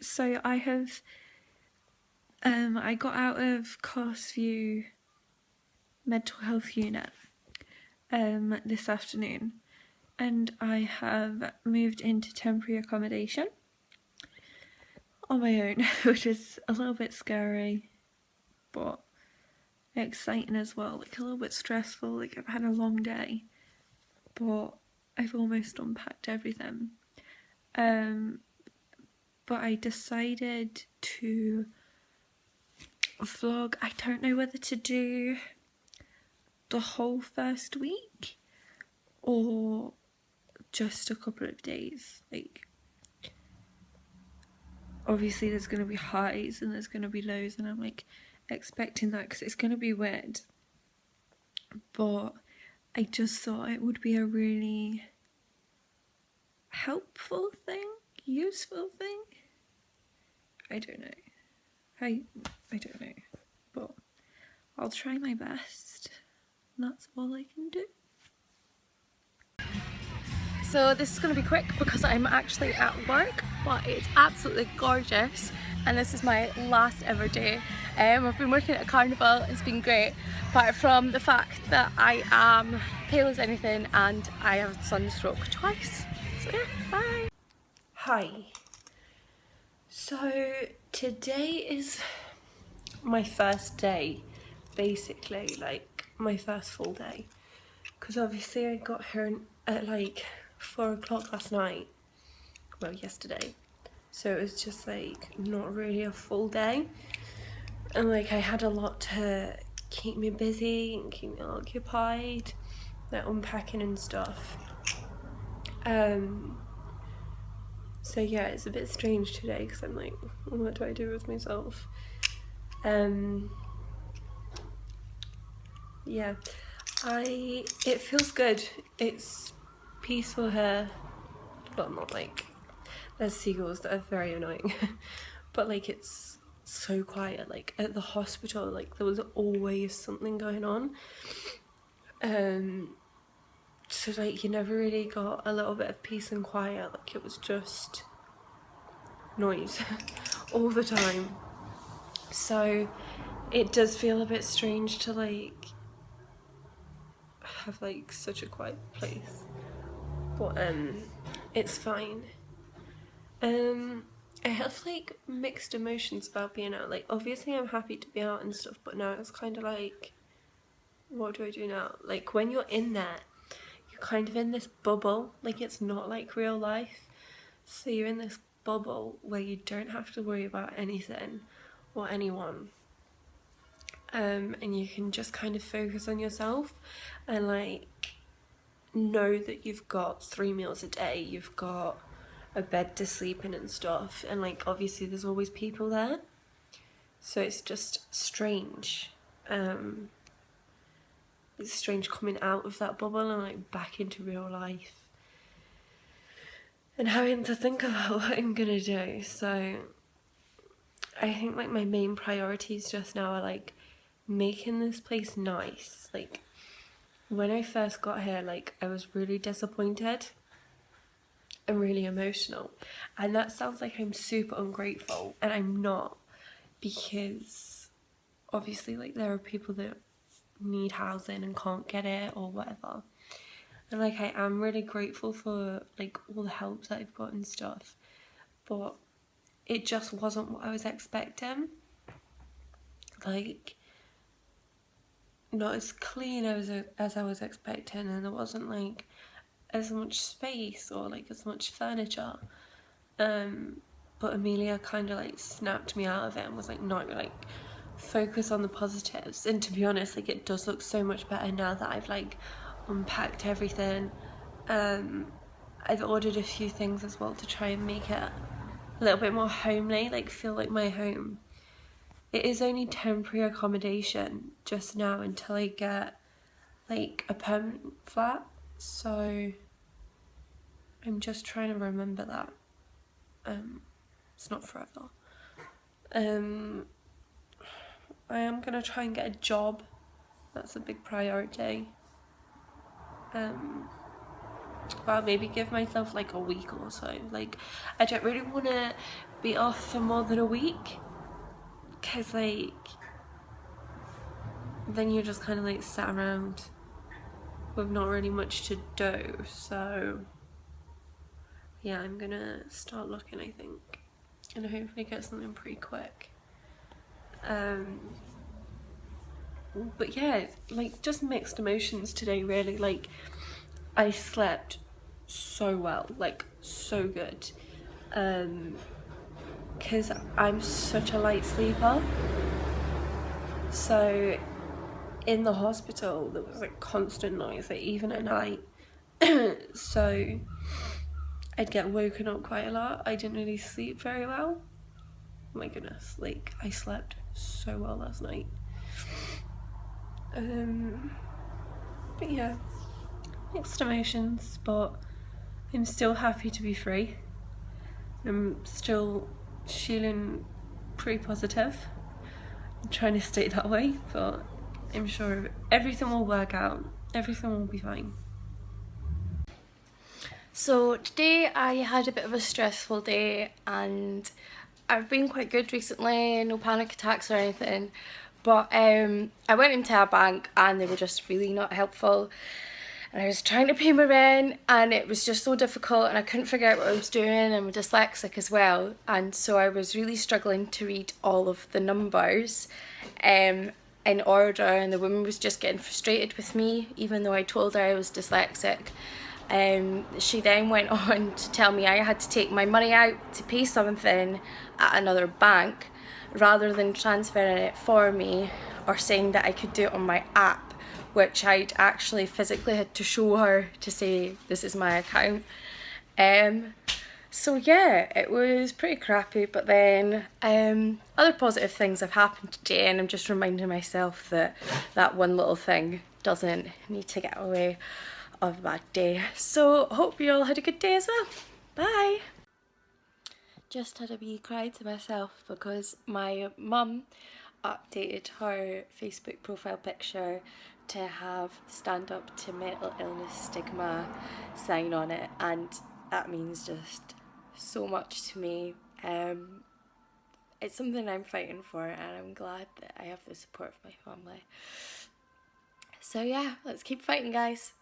So I have I got out of Carsview mental health unit this afternoon, and I have moved into temporary accommodation on my own, which is a little bit scary but exciting as well, like a little bit stressful. Like, I've had a long day, but I've almost unpacked everything. But I decided to vlog. I don't know whether to do the whole first week or just a couple of days. Like, obviously there's going to be highs and there's going to be lows, and I'm like expecting that because it's going to be weird, but I just thought it would be a really helpful thing, useful thing. I don't know. I don't know, but I'll try my best. That's all I can do. So this is going to be quick because I'm actually at work, but it's absolutely gorgeous and this is my last ever day. I've been working at a carnival, it's been great, apart from the fact that I am pale as anything and I have sunstroke twice. So yeah, bye! Hi. So today is my first day, basically, like my first full day, because obviously I got here at like 4 o'clock last night, well, yesterday, so it was just like not really a full day, and like I had a lot to keep me busy and keep me occupied, like unpacking and stuff. So yeah, it's a bit strange today because I'm like, what do I do with myself? Yeah, it feels good. It's peaceful here. Well, not like, there's seagulls that are very annoying, but like it's so quiet. Like at the hospital, like there was always something going on. So like you never really got a little bit of peace and quiet. Like it was just noise all the time. So it does feel a bit strange to like have like such a quiet place, but it's fine. I have like mixed emotions about being out. Like obviously I'm happy to be out and stuff, but now it's kind of like, what do I do now? Like when you're in there, you're kind of in this bubble, like it's not like real life, so you're in this bubble where you don't have to worry about anything or anyone, and you can just kind of focus on yourself and like know that you've got 3 meals a day, you've got a bed to sleep in and stuff, and like obviously there's always people there, so it's just strange. It's strange coming out of that bubble and like back into real life and having to think about what I'm gonna do. So I think like my main priorities just now are like making this place nice. Like when I first got here, like I was really disappointed and really emotional, and that sounds like I'm super ungrateful, and I'm not, because obviously like there are people that need housing and can't get it or whatever, and like I am really grateful for like all the help that I've got and stuff, but it just wasn't what I was expecting. Like not as clean as I was expecting, and there wasn't like as much space or like as much furniture. But Amelia kind of like snapped me out of it and was like, no, like focus on the positives. And to be honest, like it does look so much better now that I've like unpacked everything. I've ordered a few things as well to try and make it a little bit more homely, like feel like my home. It is only temporary accommodation just now until I get like a permanent flat, so I'm just trying to remember that. It's not forever. I am gonna try and get a job. That's a big priority. but I'll maybe give myself like a week or so. Like, I don't really want to be off for more than a week, because like then you're just kind of like sat around with not really much to do. So yeah, I'm gonna start looking, I think, and hopefully get something pretty quick. But yeah, like just mixed emotions today, really. Like, I slept so well, like so good, because I'm such a light sleeper. So in the hospital there was like constant noise, like even at night. So I'd get woken up quite a lot. I didn't really sleep very well. Oh my goodness, like I slept so well last night. But yeah, mixed emotions, but I'm still happy to be free. I'm still feeling pretty positive. I'm trying to stay that way, but I'm sure everything will work out. Everything will be fine. So today I had a bit of a stressful day, and I've been quite good recently, no panic attacks or anything, but I went into a bank and they were just really not helpful, and I was trying to pay my rent and it was just so difficult and I couldn't figure out what I was doing. I'm dyslexic as well, and so I was really struggling to read all of the numbers in order, and the woman was just getting frustrated with me even though I told her I was dyslexic. She then went on to tell me I had to take my money out to pay something at another bank rather than transferring it for me, or saying that I could do it on my app, which I'd actually physically had to show her to say this is my account. So yeah, it was pretty crappy, but then other positive things have happened today, and I'm just reminding myself that that one little thing doesn't need to get away of a bad day. So hope you all had a good day as well. Bye! Just had a wee cry to myself because my mum updated her Facebook profile picture to have Stand Up to Mental Illness Stigma sign on it, and that means just so much to me. It's something I'm fighting for, and I'm glad that I have the support of my family. So yeah, let's keep fighting, guys.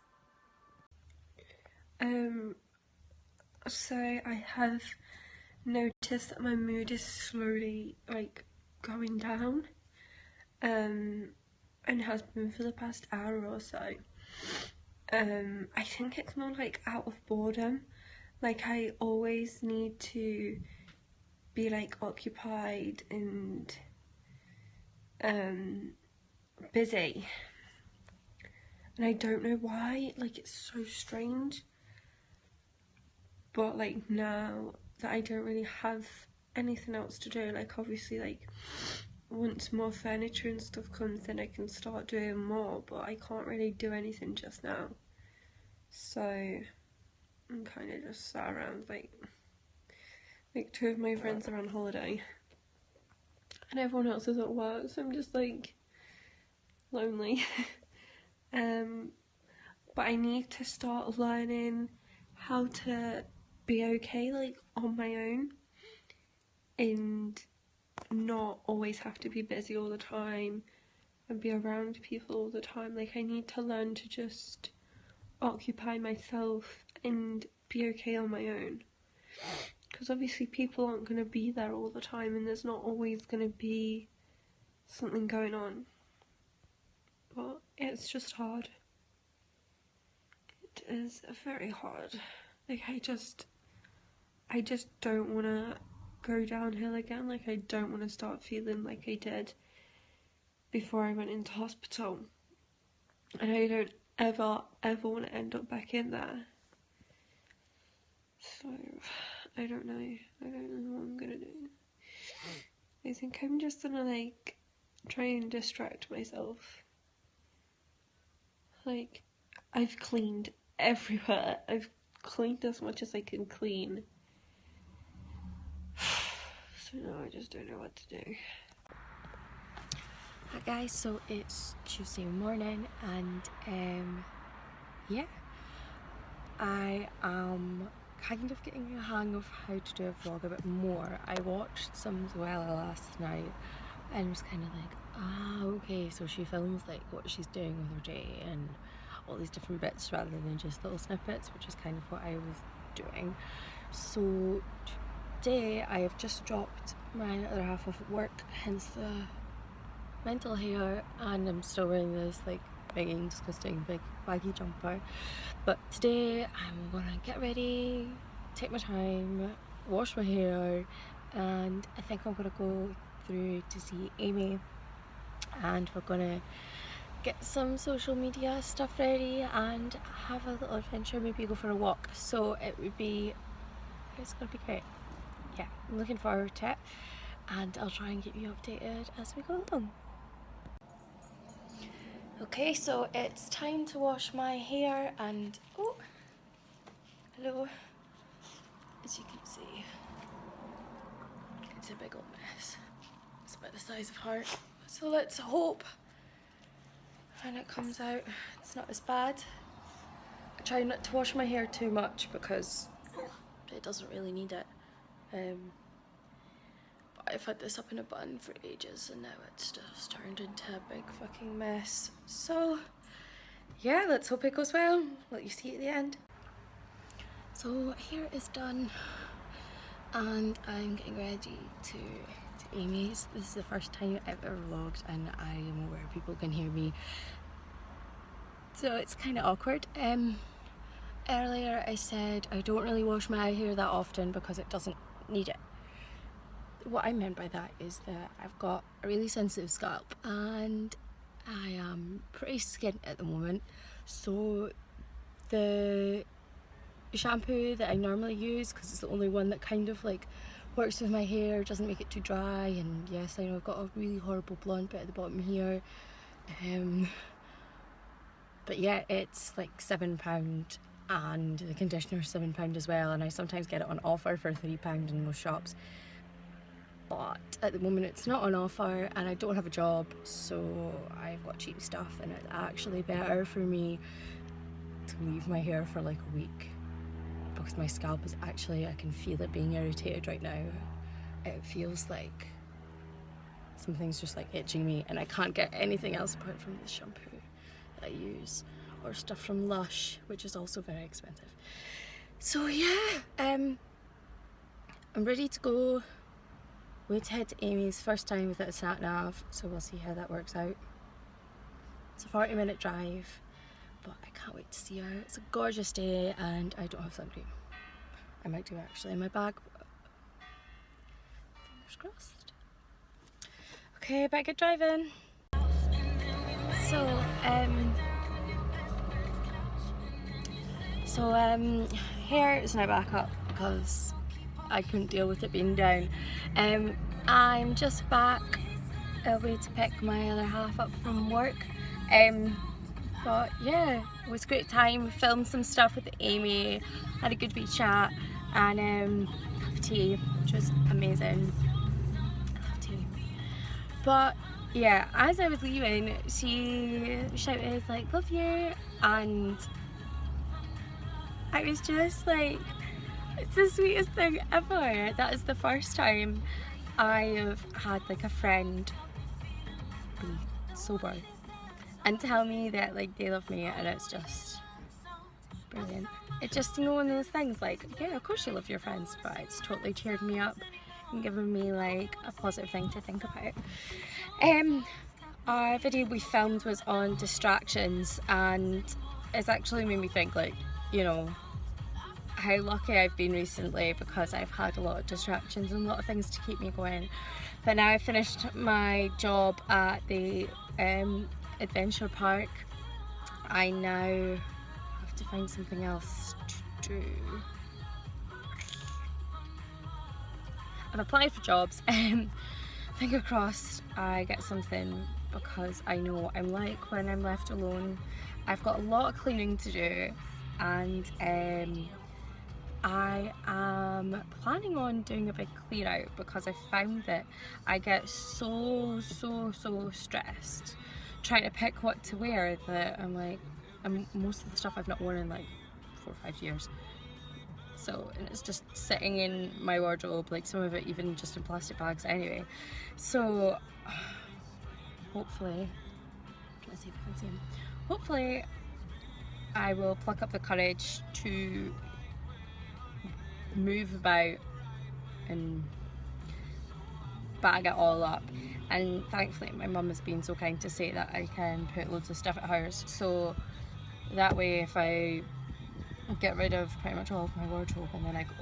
So I have noticed that my mood is slowly like going down, and has been for the past hour or so. I think it's more like out of boredom. Like, I always need to be like occupied and busy, and I don't know why. Like, it's so strange. But like, now that I don't really have anything else to do, like obviously, like once more furniture and stuff comes in I can start doing more, but I can't really do anything just now. So I'm kind of just sat around, like two of my friends are on holiday and everyone else is at work, so I'm just like lonely. But I need to start learning how to be okay like on my own, and not always have to be busy all the time and be around people all the time. Like, I need to learn to just occupy myself and be okay on my own, because obviously people aren't going to be there all the time, and there's not always going to be something going on. But it's just hard. It is very hard. Like, I just don't want to go downhill again. Like, I don't want to start feeling like I did before I went into hospital, and I don't ever want to end up back in there. So I don't know. I don't know what I'm gonna do. I think I'm just gonna like try and distract myself. Like, I've cleaned everywhere. I've cleaned as much as I can clean. So now I just don't know what to do. Hi guys, so it's Tuesday morning, and yeah, I am kind of getting a hang of how to do a vlog a bit more. I watched some Zoella last night and was kind of like, ah, okay, so she films like what she's doing with her day and all these different bits rather than just little snippets, which is kind of what I was doing. So today I have just dropped my other half off at work, hence the mental hair, and I'm still wearing this like banging, disgusting big baggy jumper. But today I'm gonna get ready, take my time, wash my hair, and I think I'm gonna go through to see Amy, and we're gonna get some social media stuff ready and have a little adventure, maybe go for a walk. So it's gonna be great. Yeah, I'm looking forward to it, and I'll try and keep you updated as we go along. Okay, so it's time to wash my hair, and oh, hello. As you can see, it's a big old mess. It's about the size of heart. So let's hope when it comes out it's not as bad. I try not to wash my hair too much because it doesn't really need it. But I've had this up in a bun for ages and now it's just turned into a big fucking mess. So yeah, let's hope it goes well. Let you see at the end. So hair is done and I'm getting ready to Amy's. This is the first time I've ever vlogged and I am aware people can hear me, so it's kind of awkward. Earlier I said I don't really wash my hair that often because it doesn't need it. What I meant by that is that I've got a really sensitive scalp and I am pretty skint at the moment, so the shampoo that I normally use, because it's the only one that kind of like works with my hair, doesn't make it too dry, and yes, I know I've got a really horrible blonde bit at the bottom here, but yeah, it's like £7 and the conditioner's £7 as well, and I sometimes get it on offer for £3 in most shops, but at the moment it's not on offer and I don't have a job, so I've got cheap stuff, and it's actually better for me to leave my hair for like a week because my scalp is actually, I can feel it being irritated right now. It feels like something's just like itching me and I can't get anything else apart from the shampoo that I use or stuff from Lush, which is also very expensive. So yeah, I'm ready to go. Wait to head to Amy's, first time without a sat nav, so we'll see how that works out. It's a 40-minute drive, but I can't wait to see her. It's a gorgeous day and I don't have sun cream. I might do actually in my bag, but fingers crossed. Okay, back at driving. Hair is now back up because I couldn't deal with it being down. I'm just back away to pick my other half up from work. But yeah, it was a great time. We filmed some stuff with Amy, had a good wee chat, and cup of tea, which was amazing. I love tea. But yeah, as I was leaving, she shouted like, "Love you," and I was just like, it's the sweetest thing ever. That is the first time I have had like a friend be sober and tell me that like they love me, and it's just brilliant. It's just, you know, one of those things like, yeah, of course you love your friends, but it's totally cheered me up and given me like a positive thing to think about. Our video we filmed was on distractions, and it's actually made me think like, you know, how lucky I've been recently because I've had a lot of distractions and a lot of things to keep me going. But now I've finished my job at the adventure park, I now have to find something else to do. I've applied for jobs. Finger crossed I get something, because I know I'm like when I'm left alone. I've got a lot of cleaning to do, and I am planning on doing a big clear out because I found that I get so stressed trying to pick what to wear that I'm like, most of the stuff I've not worn in like 4 or 5 years. So, and it's just sitting in my wardrobe, like some of it even just in plastic bags anyway. So hopefully, let's see if I can see him. Hopefully I will pluck up the courage to move about and bag it all up. And thankfully my mum has been so kind to say that I can put loads of stuff at hers, so that way if I get rid of pretty much all of my wardrobe and then I go,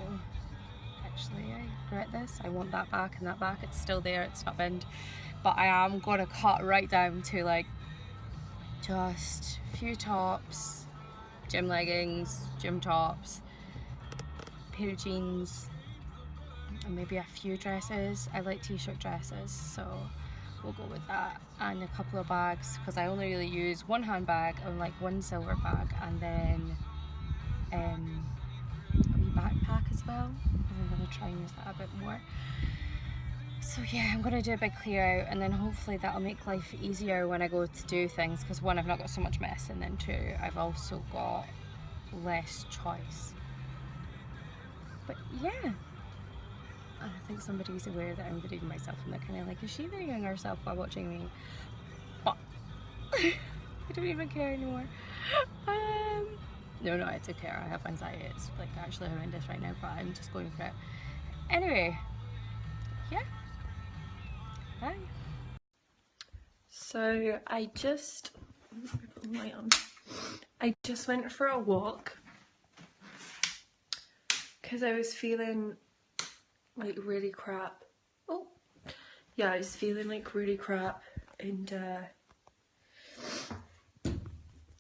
actually I regret this, I want that back, and that back, it's still there, it's not binned. But I am going to cut right down to like just a few tops, gym leggings, gym tops, pair of jeans, and maybe a few dresses. I like t-shirt dresses, so we'll go with that, and a couple of bags, because I only really use one handbag and like one silver bag, and then a wee backpack as well, because I'm going to try and use that a bit more. So yeah, I'm going to do a big clear out, and then hopefully that'll make life easier when I go to do things, because one, I've not got so much mess, and then two, I've also got less choice. But yeah, and I think somebody's aware that I'm videoing myself, and they're kind of like, is she videoing herself while watching me? But I don't even care anymore. No, I do care. I have anxiety. It's like actually horrendous right now, but I'm just going for it. Anyway, yeah. Bye. So I just went for a walk because I was feeling like really crap. Oh, yeah, I was feeling like really crap and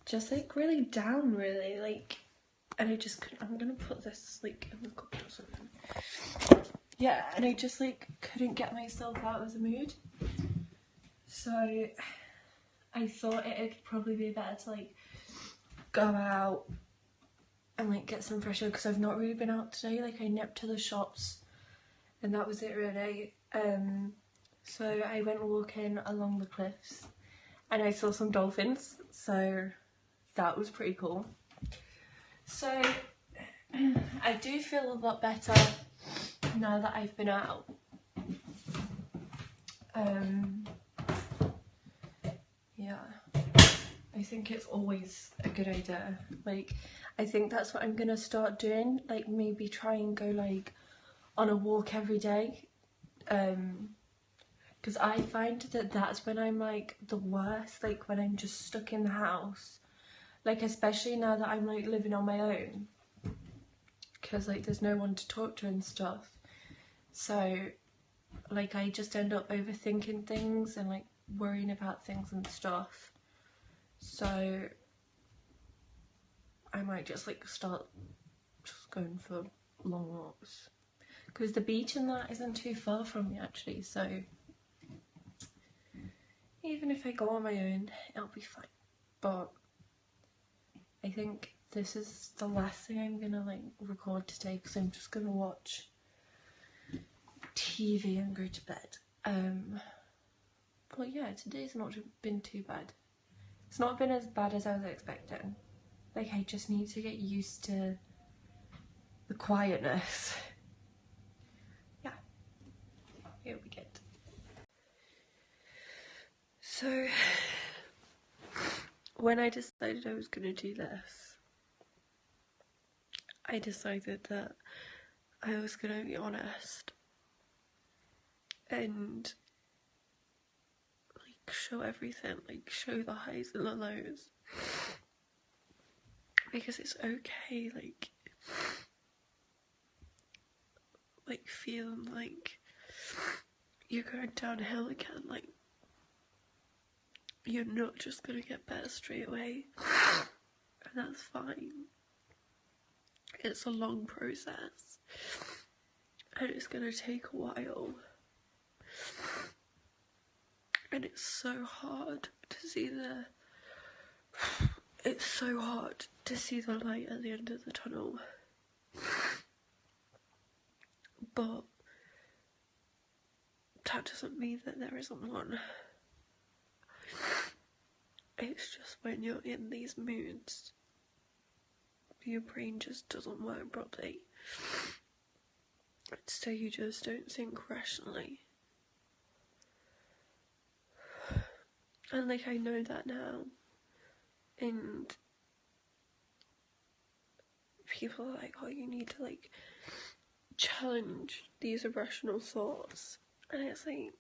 just like really down, really, like, and I just couldn't. I'm gonna put this like in the cupboard or something. Yeah, and I just like couldn't get myself out of the mood. So I thought it'd probably be better to like go out and like get some fresh air, because I've not really been out today. Like I nipped to the shops and that was it really. So I went walking along the cliffs and I saw some dolphins, so that was pretty cool. So I do feel a lot better now that I've been out. Yeah, I think it's always a good idea. Like, I think that's what I'm gonna start doing. Like, maybe try and go like on a walk every day. Because I find that that's when I'm like the worst. Like when I'm just stuck in the house. Like especially now that I'm like living on my own. Because like there's no one to talk to and stuff. So like I just end up overthinking things and like worrying about things and stuff. So I might just like start just going for long walks, because the beach and that isn't too far from me actually, so even if I go on my own it'll be fine. But I think this is the last thing I'm gonna like record today, because I'm just gonna watch TV and go to bed. But yeah, today's not been too bad. It's not been as bad as I was expecting. Like I just need to get used to the quietness. Yeah, it'll be good. So when I decided I was gonna do this, I decided that I was gonna be honest and like show everything, like show the highs and the lows, because it's okay, like feeling like you're going downhill again. Like you're not just gonna get better straight away, and that's fine. It's a long process and it's gonna take a while, and it's so hard to see the light at the end of the tunnel. But that doesn't mean that there isn't one. It's just when you're in these moods, your brain just doesn't work properly. So you just don't think rationally. And like, I know that now. And people are like, oh, you need to like challenge these irrational thoughts. And it's like,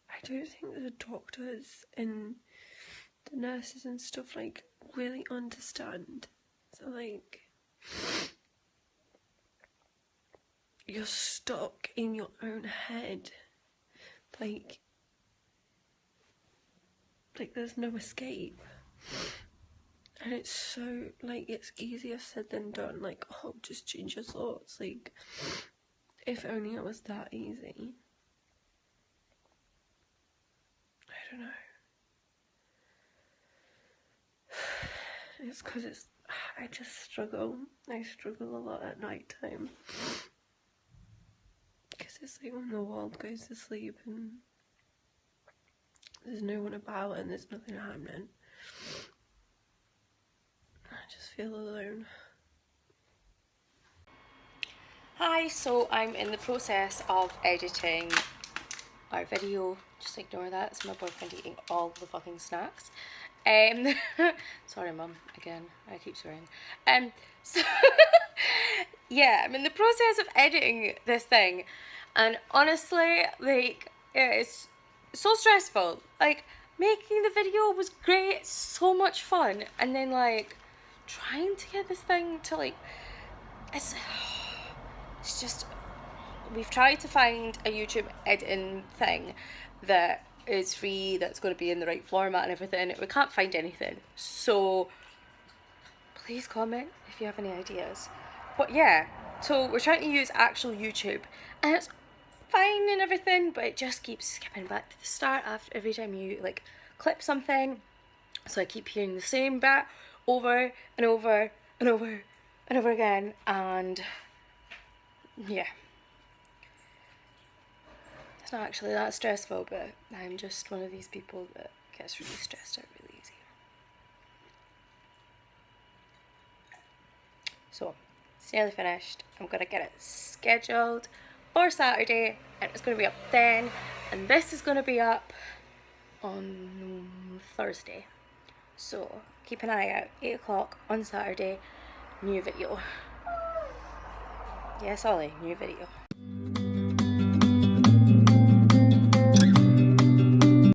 I don't think the doctors and the nurses and stuff like really understand. So like, you're stuck in your own head. Like there's no escape. And it's so, like, it's easier said than done. Like, oh, just change your thoughts. Like, if only it was that easy. I don't know. It's because I just struggle. I struggle a lot at night time. Because it's like when the world goes to sleep and there's no one about and there's nothing happening. I just feel alone. Hi, so I'm in the process of editing our video. Just ignore that, it's my boyfriend eating all the fucking snacks. Sorry mum, again, I keep swearing. So yeah, I'm in the process of editing this thing, and honestly, like, it's so stressful. Like, making the video was great, so much fun, and then like trying to get this thing to like, it's just, we've tried to find a YouTube editing thing that is free, that's going to be in the right format and everything. We can't find anything, so please comment if you have any ideas. But yeah, so we're trying to use actual YouTube, and it's fine and everything, but it just keeps skipping back to the start after every time you like clip something. So I keep hearing the same bit over and over and over and over again, and yeah. It's not actually that stressful, but I'm just one of these people that gets really stressed out really easy. So, it's nearly finished. I'm gonna get it scheduled for Saturday, and it's gonna be up then, and this is gonna be up on Thursday. So, keep an eye out, 8 o'clock on Saturday, new video. Yes, Ollie, new video.